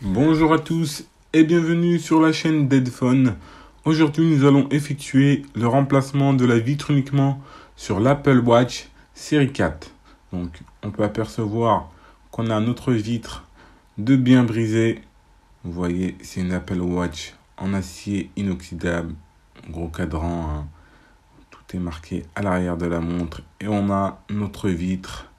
Bonjour à tous et bienvenue sur la chaîne d'Edphone. Aujourd'hui, nous allons effectuer le remplacement de la vitre uniquement sur l'Apple Watch série 4. Donc, on peut apercevoir qu'on a notre vitre de bien brisée. Vous voyez, c'est une Apple Watch en acier inoxydable, gros cadran, hein. Tout est marqué à l'arrière de la montre et on a notre vitre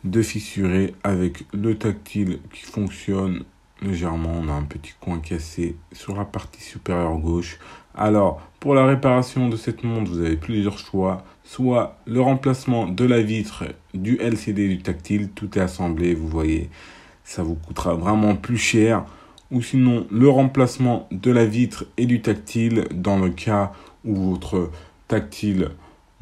de fissurée avec le tactile qui fonctionne légèrement. On a un petit coin cassé sur la partie supérieure gauche. Alors, pour la réparation de cette montre, vous avez plusieurs choix. Soit le remplacement de la vitre, du LCD, du tactile, tout est assemblé, vous voyez, ça vous coûtera vraiment plus cher. Ou sinon, le remplacement de la vitre et du tactile dans le cas où votre tactile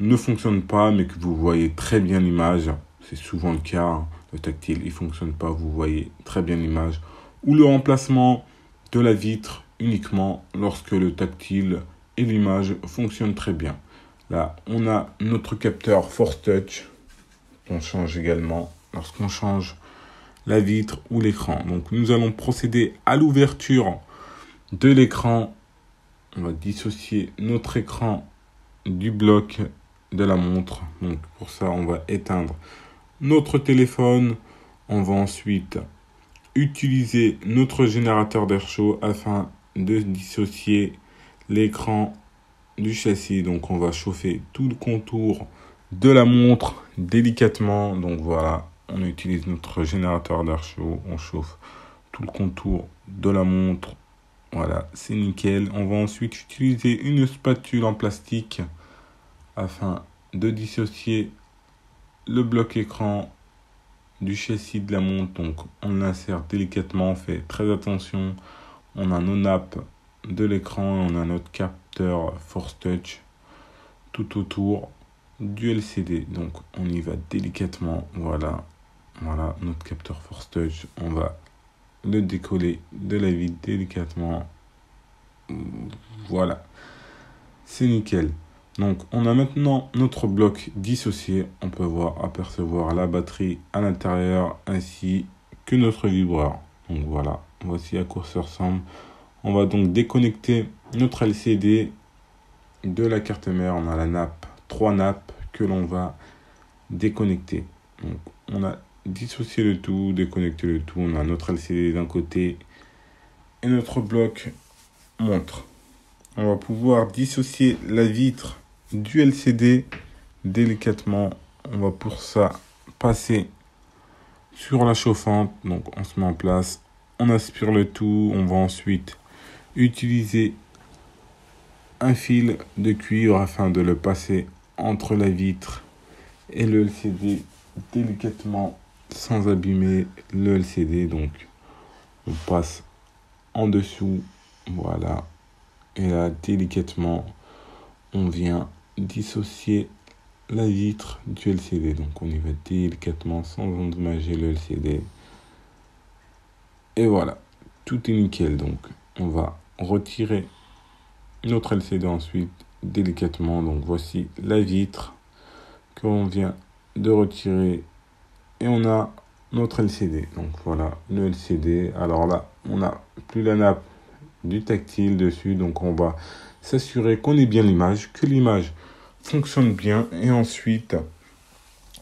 ne fonctionne pas, mais que vous voyez très bien l'image. C'est souvent le cas, hein. Le tactile, il fonctionne pas, vous voyez très bien l'image. Ou le remplacement de la vitre uniquement lorsque le tactile et l'image fonctionnent très bien. Là, on a notre capteur Force Touch qu'on change également lorsqu'on change la vitre ou l'écran. Donc, nous allons procéder à l'ouverture de l'écran. On va dissocier notre écran du bloc de la montre. Donc, pour ça, on va éteindre notre téléphone. On va ensuite utiliser notre générateur d'air chaud afin de dissocier l'écran du châssis. Donc on va chauffer tout le contour de la montre délicatement. Donc voilà, on utilise notre générateur d'air chaud, on chauffe tout le contour de la montre. Voilà, c'est nickel. On va ensuite utiliser une spatule en plastique afin de dissocier le bloc écran du châssis de la montre. Donc on l'insère délicatement, on fait très attention. On a nos nappes de l'écran, on a notre capteur Force Touch tout autour du LCD. Donc on y va délicatement. Voilà notre capteur Force Touch. On va le décoller de la vitre délicatement. Voilà, c'est nickel. Donc, on a maintenant notre bloc dissocié. On peut apercevoir la batterie à l'intérieur ainsi que notre vibreur. Donc voilà, voici à quoi ça ressemble. On va donc déconnecter notre LCD de la carte mère. On a la nappe, 3 nappes que l'on va déconnecter. Donc, on a dissocié le tout, déconnecté le tout. On a notre LCD d'un côté et notre bloc montre. On va pouvoir dissocier la vitre du LCD délicatement. On va pour ça passer sur la chauffante. Donc on se met en place, on aspire le tout. On va ensuite utiliser un fil de cuivre afin de le passer entre la vitre et le LCD délicatement sans abîmer le LCD. Donc on passe en dessous, voilà, et là délicatement on vient dissocier la vitre du LCD. Donc on y va délicatement sans endommager le LCD. Et voilà, tout est nickel. Donc on va retirer notre LCD ensuite délicatement. Donc voici la vitre que l'on vient de retirer. Et on a notre LCD. Donc voilà le LCD. Alors là, on n'a plus la nappe du tactile dessus. Donc on va s'assurer qu'on ait bien l'image, que l'image fonctionne bien et ensuite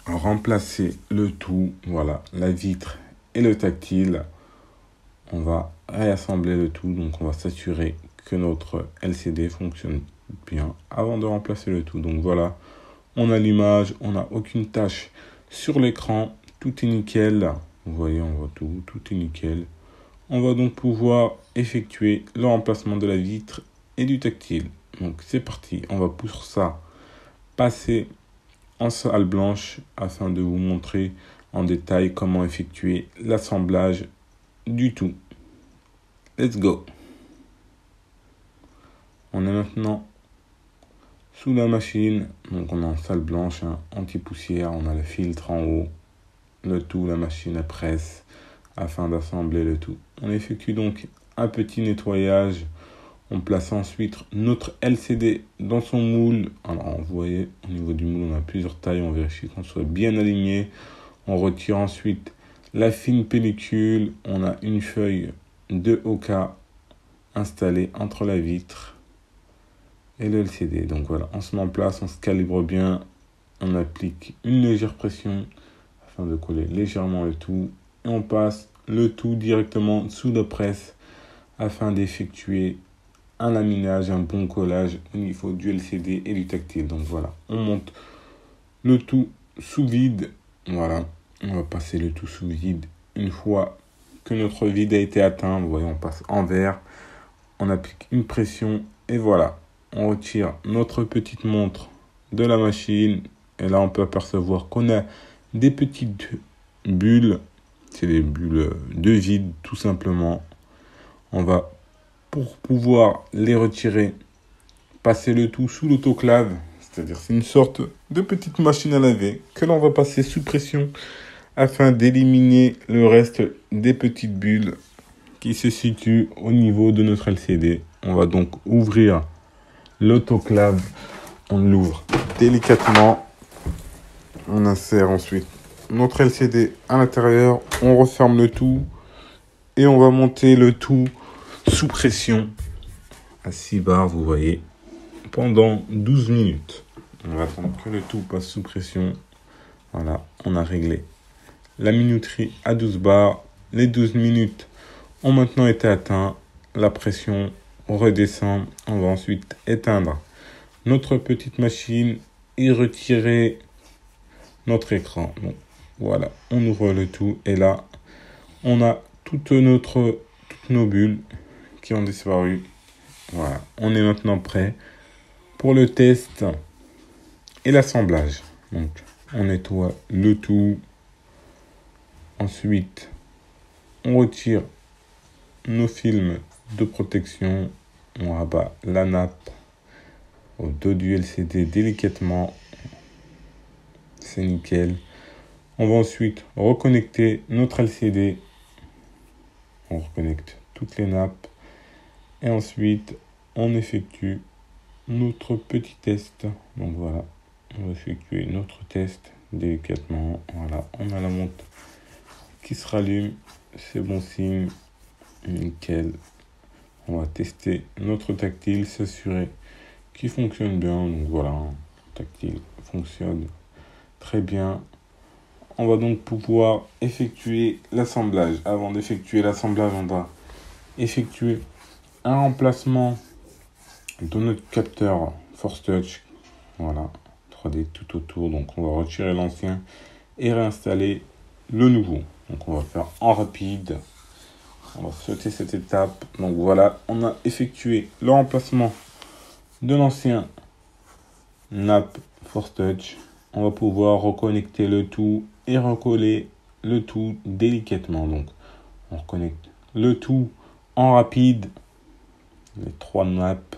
remplacer le tout. Voilà, la vitre et le tactile. On va réassembler le tout. Donc on va s'assurer que notre LCD fonctionne bien avant de remplacer le tout. Donc voilà, on a l'image, on n'a aucune tache sur l'écran, tout est nickel. Vous voyez, on voit tout est nickel. On va donc pouvoir effectuer le remplacement de la vitre et du tactile. Donc c'est parti, on va pour ça passer en salle blanche afin de vous montrer en détail comment effectuer l'assemblage du tout. Let's go. On est maintenant sous la machine, donc on est en salle blanche, hein, anti-poussière, on a le filtre en haut, le tout, la machine à presse afin d'assembler le tout. On effectue donc un petit nettoyage. On place ensuite notre LCD dans son moule. Alors, vous voyez, au niveau du moule, on a plusieurs tailles. On vérifie qu'on soit bien aligné. On retire ensuite la fine pellicule, on a une feuille de Oka installée entre la vitre et le LCD. Donc voilà, on se met en place, on se calibre bien, on applique une légère pression afin de coller légèrement le tout et on passe le tout directement sous la presse afin d'effectuer un laminage, un bon collage au niveau du LCD et du tactile. Donc voilà, on monte le tout sous vide. Voilà, on va passer le tout sous vide. Une fois que notre vide a été atteint, vous voyez, on passe en vert, on applique une pression et voilà, on retire notre petite montre de la machine et là on peut apercevoir qu'on a des petites bulles, c'est des bulles de vide tout simplement. On va, pour pouvoir les retirer, passer le tout sous l'autoclave, c'est-à-dire c'est une sorte de petite machine à laver que l'on va passer sous pression afin d'éliminer le reste des petites bulles qui se situent au niveau de notre LCD. On va donc ouvrir l'autoclave, on l'ouvre délicatement, on insère ensuite notre LCD à l'intérieur, on referme le tout et on va monter le tout sous pression à 6 bars, vous voyez, pendant 12 minutes. On va attendre que le tout passe sous pression. Voilà, on a réglé la minuterie à 12 bars. Les 12 minutes ont maintenant été atteintes. La pression redescend. On va ensuite éteindre notre petite machine et retirer notre écran. Donc, voilà, on ouvre le tout et là, on a toutes nos bulles qui ont disparu. Voilà, on est maintenant prêt pour le test et l'assemblage. Donc, on nettoie le tout. Ensuite, on retire nos films de protection. On rabat la nappe au dos du LCD délicatement. C'est nickel. On va ensuite reconnecter notre LCD. On reconnecte toutes les nappes. Et ensuite, on effectue notre petit test. Donc voilà, on va effectuer notre test délicatement. Voilà, on a la montre qui se rallume, c'est bon signe, nickel. On va tester notre tactile, s'assurer qu'il fonctionne bien. Donc voilà, le tactile fonctionne très bien. On va donc pouvoir effectuer l'assemblage. Avant d'effectuer l'assemblage, on va effectuer un remplacement de notre capteur Force Touch. Voilà, 3D tout autour. Donc on va retirer l'ancien et réinstaller le nouveau. Donc on va faire en rapide. On va sauter cette étape. Donc voilà, on a effectué le remplacement de l'ancien nappe Force Touch. On va pouvoir reconnecter le tout et recoller le tout délicatement. Donc on reconnecte le tout en rapide. Les 3 nappes.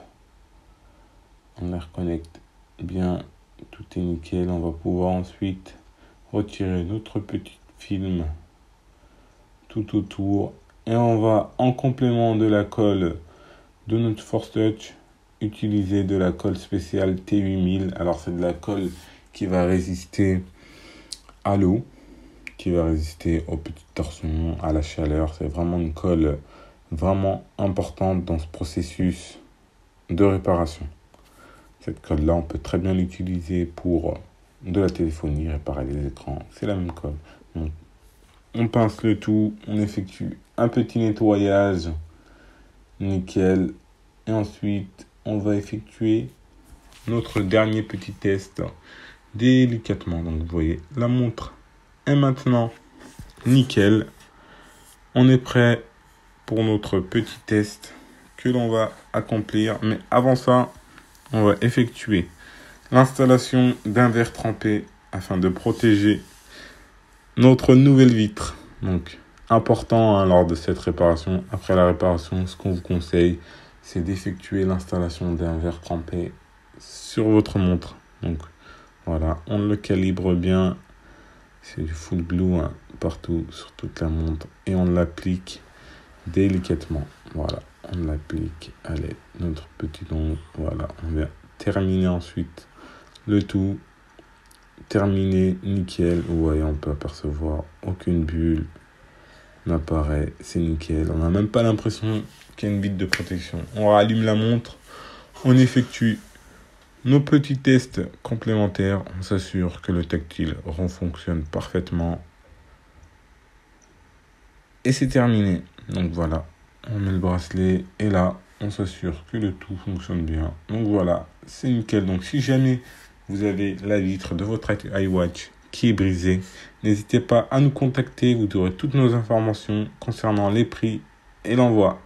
On les reconnecte bien. Tout est nickel. On va pouvoir ensuite retirer notre petit film tout autour. Et on va, en complément de la colle de notre Force Touch, utiliser de la colle spéciale T8000. Alors c'est de la colle qui va résister à l'eau, qui va résister aux petits torsions, à la chaleur. C'est vraiment une colle vraiment importante dans ce processus de réparation. Cette colle-là, on peut très bien l'utiliser pour de la téléphonie, réparer les écrans. C'est la même colle. Donc, on pince le tout, on effectue un petit nettoyage, nickel. Et ensuite, on va effectuer notre dernier petit test délicatement. Donc, vous voyez, la montre est maintenant nickel. On est prêt pour notre petit test que l'on va accomplir. Mais avant ça, on va effectuer l'installation d'un verre trempé afin de protéger notre nouvelle vitre. Donc, important lors de cette réparation. Après la réparation, ce qu'on vous conseille, c'est d'effectuer l'installation d'un verre trempé sur votre montre. Donc, voilà, on le calibre bien. C'est du full glue partout sur toute la montre. Et on l'applique délicatement. Voilà, on l'applique. Allez, notre petit ongle. Voilà, on vient terminer ensuite le tout. Terminé, nickel. Vous voyez, on peut apercevoir aucune bulle. l'appareil, c'est nickel. On n'a même pas l'impression qu'il y a une bite de protection. On rallume la montre, on effectue nos petits tests complémentaires, on s'assure que le tactile fonctionne parfaitement. Et c'est terminé. Donc voilà, on met le bracelet et là, on s'assure que le tout fonctionne bien. Donc voilà, c'est nickel. Donc si jamais vous avez la vitre de votre iWatch qui est brisée, n'hésitez pas à nous contacter. Vous aurez toutes nos informations concernant les prix et l'envoi.